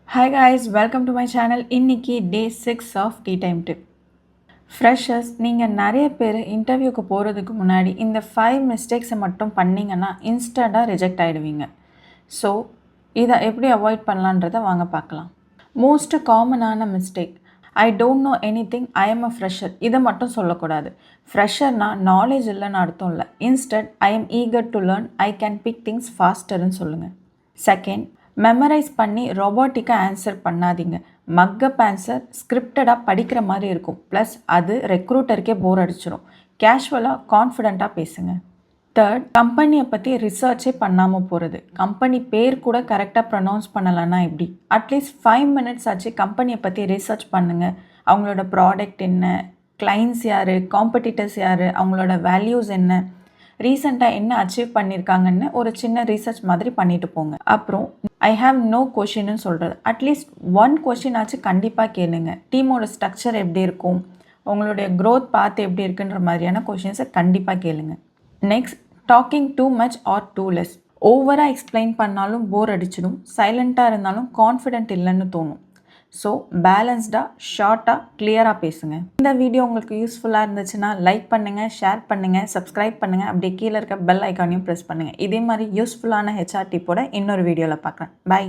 Hi guys, welcome to my channel. இன்னைக்கு day 6 of tea time tip. Freshers நீங்கள் நிறைய பேர் இன்டர்வியூக்கு போகிறதுக்கு முன்னாடி இந்த 5 மிஸ்டேக்ஸை மட்டும் பண்ணிங்கன்னா இன்ஸ்டண்ட்டாக ரிஜெக்ட் ஆகிடுவீங்க. ஸோ இதை எப்படி அவாய்ட் பண்ணலான்றதை வாங்க பார்க்கலாம். மோஸ்ட் காமனான mistake, I don't know anything, I am a fresher. இதை மட்டும் சொல்லக்கூடாது. ஃப்ரெஷர்னா நாலேஜ் இல்லைன்னு அர்த்தம் இல்லை. Instead I am eager to learn, I can pick things ஃபாஸ்டர்னு சொல்லுங்கள். செகண்ட், மெமரைஸ் பண்ணி ரொபோட்டிக்காக ஆன்சர் பண்ணாதீங்க. மக்கப் ஆன்சர் ஸ்கிரிப்டடாக படிக்கிற மாதிரி இருக்கும். ப்ளஸ் அது ரெக்ரூட்டருக்கே போர் அடிச்சிடும். கேஷுவலாக கான்ஃபிடெண்ட்டாக பேசுங்க. தேர்ட், கம்பெனியை பற்றி ரிசர்ச்சே பண்ணாமல் போகிறது. கம்பெனி பேர் கூட கரெக்டாக ப்ரொனவுன்ஸ் பண்ணலைன்னா எப்படி? அட்லீஸ்ட் 5 மினிட்ஸ் ஆச்சு கம்பெனியை பற்றி ரிசர்ச் பண்ணுங்கள். அவங்களோட ப்ராடக்ட் என்ன, கிளைண்ட்ஸ் யார், காம்படிட்டர்ஸ் யார், அவங்களோட வேல்யூஸ் என்ன, ரீசெண்டாக என்ன அச்சீவ் பண்ணியிருக்காங்கன்னு ஒரு சின்ன ரிசர்ச் மாதிரி பண்ணிட்டு போங்க. அப்புறம் ஐ ஹாவ் நோ கொஷின்னு சொல்கிறது. அட்லீஸ்ட் 1 கொஷின் ஆச்சு கண்டிப்பாக கேளுங்க. டீமோட ஸ்ட்ரக்சர் எப்படி இருக்கும், உங்களுடைய க்ரோத் பாத் எப்படி இருக்குன்ற மாதிரியான கொஷின்ஸை கண்டிப்பாக கேளுங்க. Next, talking too much or too less. ஓவராக எக்ஸ்பிளைன் பண்ணாலும் போர் அடிச்சிடும், சைலண்ட்டாக இருந்தாலும் கான்ஃபிடென்ட் இல்லைன்னு தோணும். ஸோ பேலன்ஸ்டாக, ஷார்ட்டாக, கிளியராக பேசுங்க. இந்த வீடியோ உங்களுக்கு யூஸ்ஃபுல்லாக இருந்துச்சுன்னா லைக் பண்ணுங்கள், ஷேர் பண்ணுங்கள், சப்ஸ்கிரைப் பண்ணுங்கள். அப்படியே கீழே இருக்க பெல் ஐக்கானையும் ப்ரெஸ் பண்ணுங்கள். இதே மாதிரி யூஸ்ஃபுல்லான ஹெச்ஆர் டிப்போட இன்னொரு வீடியோவில் பார்க்குறேன். பை.